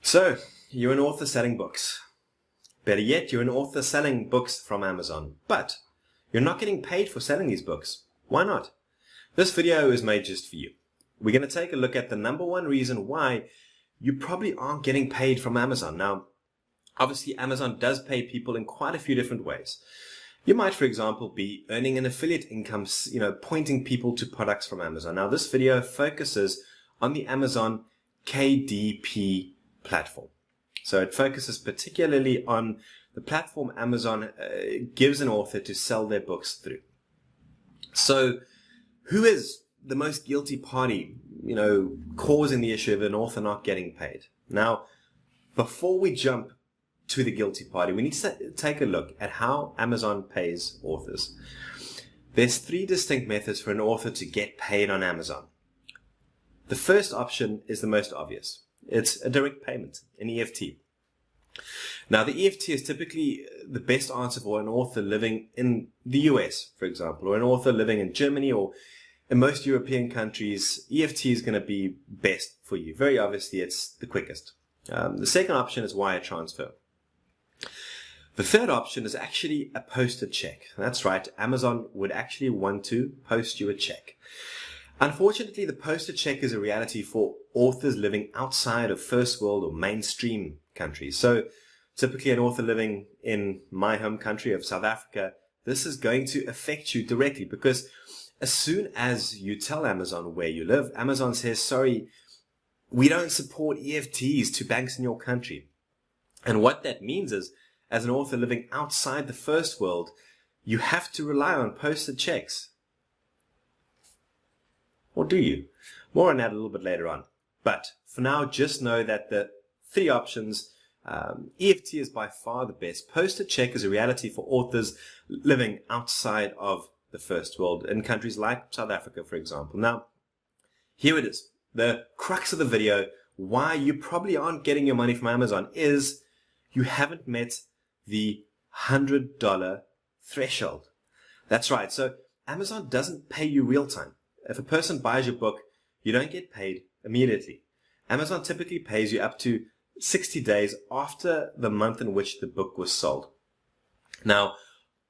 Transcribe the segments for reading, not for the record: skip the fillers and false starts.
So, you're an author selling books. Better yet, you're an author selling books from Amazon, but you're not getting paid for selling these books. Why not? This video is made just for you. We're going to take a look at the number one reason why you probably aren't getting paid from Amazon. Now, obviously, Amazon does pay people in quite a few different ways. You might, for example, be earning an affiliate income, pointing people to products from Amazon. Now, this video focuses on the Amazon KDP platform. So it focuses particularly on the platform Amazon gives an author to sell their books through. So who is the most guilty party, causing the issue of an author not getting paid? Now, before we jump to the guilty party, we need to take a look at how Amazon pays authors. There's three distinct methods for an author to get paid on Amazon. The first option is the most obvious. It's a direct payment, an EFT. Now, the EFT is typically the best answer for an author living in the US, for example, or an author living in Germany or in most European countries. EFT is going to be best for you. Very obviously, it's the quickest. The second option is wire transfer. The third option is actually a posted check. That's right. Amazon would actually want to post you a check. Unfortunately, the posted check is a reality for authors living outside of first world or mainstream countries. So typically an author living in my home country of South Africa, this is going to affect you directly because as soon as you tell Amazon where you live, Amazon says, sorry, we don't support EFTs to banks in your country. And what that means is, as an author living outside the first world, you have to rely on posted checks. Or do you? More on that a little bit later on. But for now, just know that the three options, EFT is by far the best. Posted check is a reality for authors living outside of the first world in countries like South Africa, for example. Now, here it is. The crux of the video, why you probably aren't getting your money from Amazon is you haven't met the $100 threshold. That's right. So Amazon doesn't pay you real time. If a person buys your book, you don't get paid immediately. Amazon typically pays you up to 60 days after the month in which the book was sold. Now,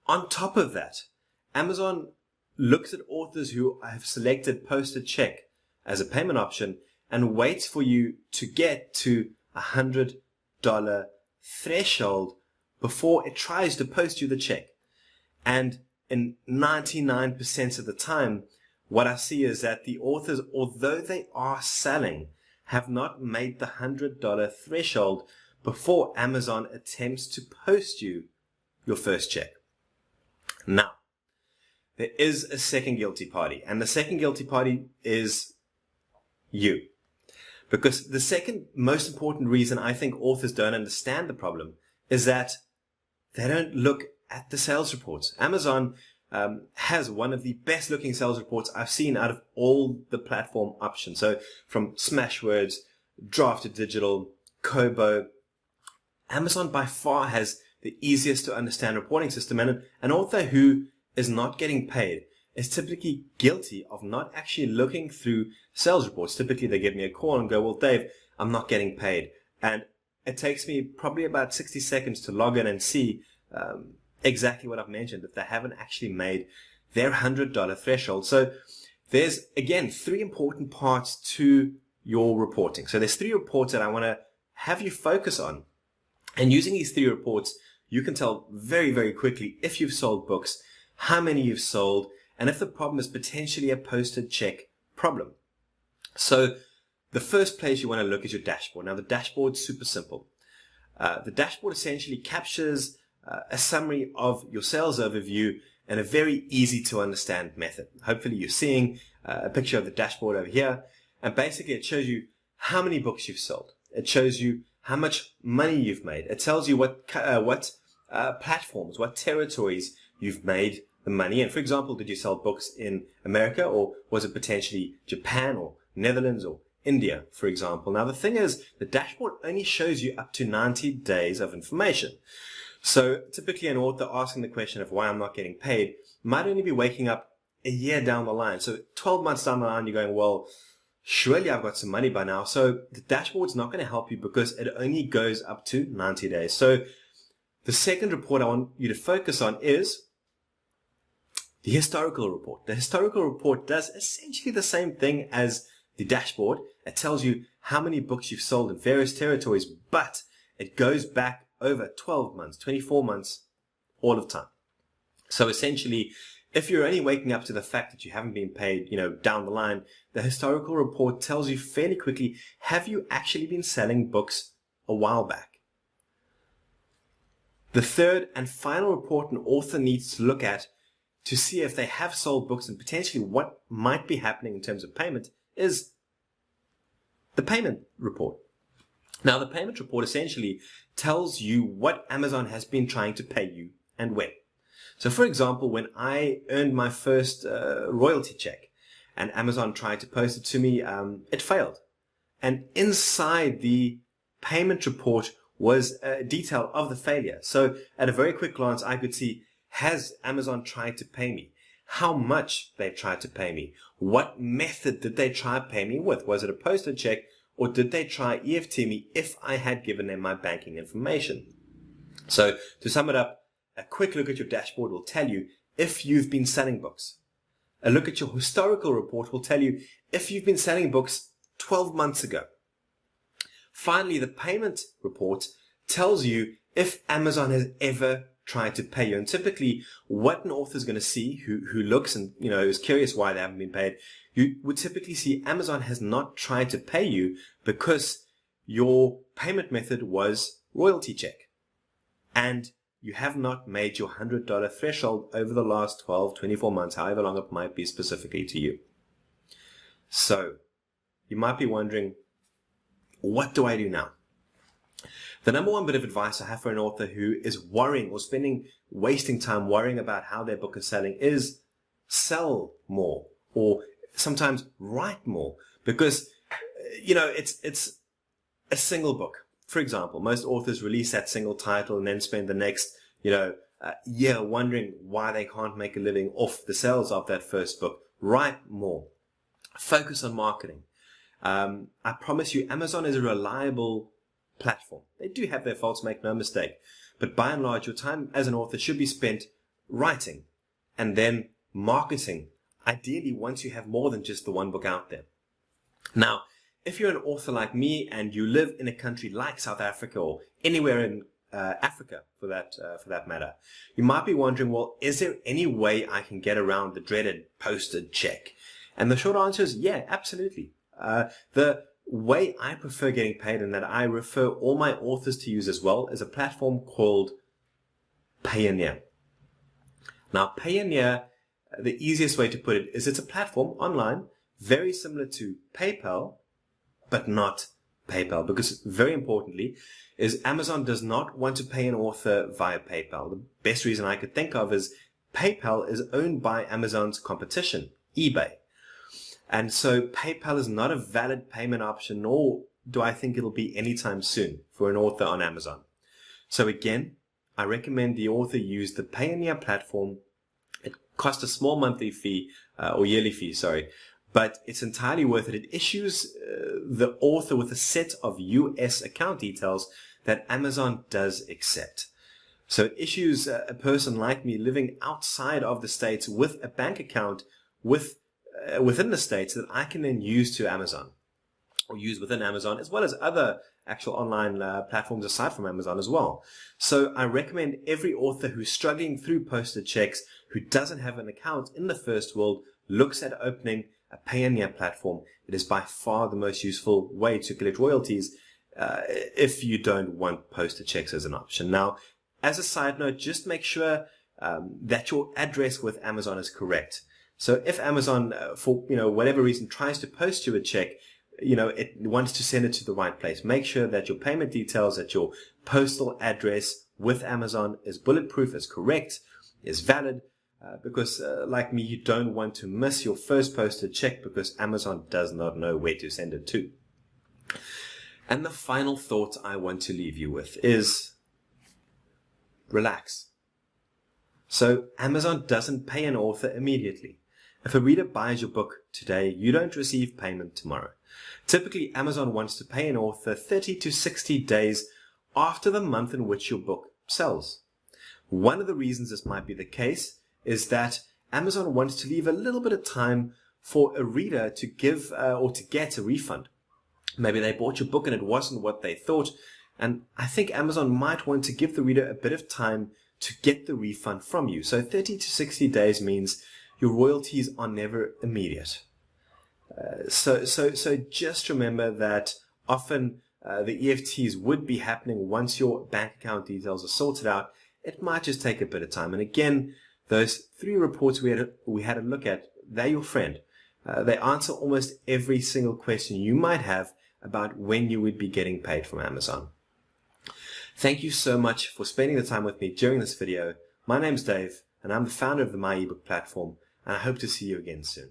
on top of that, Amazon looks at authors who have selected posted check as a payment option and waits for you to get to $100 threshold before it tries to post you the check. And in 99% of the time, what I see is that the authors, although they are selling, have not made the $100 threshold before Amazon attempts to post you your first check. Now, there is a second guilty party, and the second guilty party is you. Because the second most important reason I think authors don't understand the problem is that they don't look at the sales reports. Amazon has one of the best looking sales reports I've seen out of all the platform options. So from Smashwords, Drafted Digital, Kobo, Amazon by far has the easiest to understand reporting system. And an author who is not getting paid is typically guilty of not actually looking through sales reports. Typically they give me a call and go, well, Dave, I'm not getting paid. And it takes me probably about 60 seconds to log in and see exactly what I've mentioned, that they haven't actually made their $100 threshold. So there's, again, three important parts to your reporting. So there's three reports that I want to have you focus on. And using these three reports, you can tell very, very quickly if you've sold books, how many you've sold, and if the problem is potentially a posted check problem. So the first place you want to look is your dashboard. Now, the dashboard's super simple. The dashboard essentially captures a summary of your sales overview in a very easy to understand method. Hopefully you're seeing a picture of the dashboard over here, and basically it shows you how many books you've sold. It shows you how much money you've made. It tells you what platforms, what territories you've made the money in. For example, did you sell books in America, or was it potentially Japan or Netherlands or India, for example? Now the thing is, the dashboard only shows you up to 90 days of information. So typically an author asking the question of why I'm not getting paid might only be waking up a year down the line. So 12 months down the line, you're going, well, surely I've got some money by now. So the dashboard's not going to help you because it only goes up to 90 days. So the second report I want you to focus on is the historical report. The historical report does essentially the same thing as the dashboard. It tells you how many books you've sold in various territories, but it goes back over 12 months, 24 months, all of time. So essentially, if you're only waking up to the fact that you haven't been paid, down the line, the historical report tells you fairly quickly, have you actually been selling books a while back? The third and final report an author needs to look at to see if they have sold books and potentially what might be happening in terms of payment is the payment report. Now, the payment report essentially tells you what Amazon has been trying to pay you and when. So, for example, when I earned my first royalty check and Amazon tried to post it to me, it failed. And inside the payment report was a detail of the failure. So at a very quick glance, I could see, has Amazon tried to pay me? How much they tried to pay me? What method did they try to pay me with? Was it a posted check, or did they try EFT me if I had given them my banking information? So to sum it up, a quick look at your dashboard will tell you if you've been selling books. A look at your historical report will tell you if you've been selling books 12 months ago. Finally, the payment report tells you if Amazon has ever tried to pay you. And typically, what an author is going to see who looks and is curious why they haven't been paid, you would typically see Amazon has not tried to pay you because your payment method was royalty check. And you have not made your $100 threshold over the last 12, 24 months, however long it might be specifically to you. So, you might be wondering, what do I do now? The number one bit of advice I have for an author who is worrying or wasting time worrying about how their book is selling is sell more, or sometimes write more, because, it's a single book. For example, most authors release that single title and then spend the next, year wondering why they can't make a living off the sales of that first book. Write more. Focus on marketing. I promise you, Amazon is a reliable platform. They do have their faults, make no mistake. But by and large, your time as an author should be spent writing and then marketing, ideally once you have more than just the one book out there. Now, if you're an author like me and you live in a country like South Africa or anywhere in Africa for that matter, you might be wondering, well, is there any way I can get around the dreaded posted check? And the short answer is, yeah, absolutely. The way I prefer getting paid, and that I refer all my authors to use as well, is a platform called Payoneer. Now, Payoneer, the easiest way to put it is it's a platform online, very similar to PayPal, but not PayPal, because very importantly is Amazon does not want to pay an author via PayPal. The best reason I could think of is PayPal is owned by Amazon's competition, eBay. And so PayPal is not a valid payment option, nor do I think it'll be anytime soon for an author on Amazon. So again, I recommend the author use the Payoneer platform. It costs a small monthly fee, or yearly fee, sorry, but it's entirely worth it. It issues the author with a set of US account details that Amazon does accept. So it issues a person like me living outside of the States with a bank account within the States that I can then use to Amazon, or use within Amazon, as well as other actual online platforms aside from Amazon as well. So I recommend every author who's struggling through posted checks, who doesn't have an account in the first world, looks at opening a Payoneer platform. It is by far the most useful way to collect royalties if you don't want posted checks as an option. Now, as a side note, just make sure that your address with Amazon is correct. So if Amazon, for whatever reason, tries to post you a check, it wants to send it to the right place. Make sure that your payment details, that your postal address with Amazon is bulletproof, is correct, is valid, because like me, you don't want to miss your first posted check because Amazon does not know where to send it to. And the final thought I want to leave you with is relax. So Amazon doesn't pay an author immediately. If a reader buys your book today, you don't receive payment tomorrow. Typically, Amazon wants to pay an author 30 to 60 days after the month in which your book sells. One of the reasons this might be the case is that Amazon wants to leave a little bit of time for a reader to give or to get a refund. Maybe they bought your book and it wasn't what they thought, and I think Amazon might want to give the reader a bit of time to get the refund from you. So 30 to 60 days means your royalties are never immediate. So just remember that often the EFTs would be happening once your bank account details are sorted out. It might just take a bit of time. And again, those 3 reports we had a look at, they're your friend. They answer almost every single question you might have about when you would be getting paid from Amazon. Thank you so much for spending the time with me during this video. My name's Dave, and I'm the founder of the MYeBook platform, and I hope to see you again soon.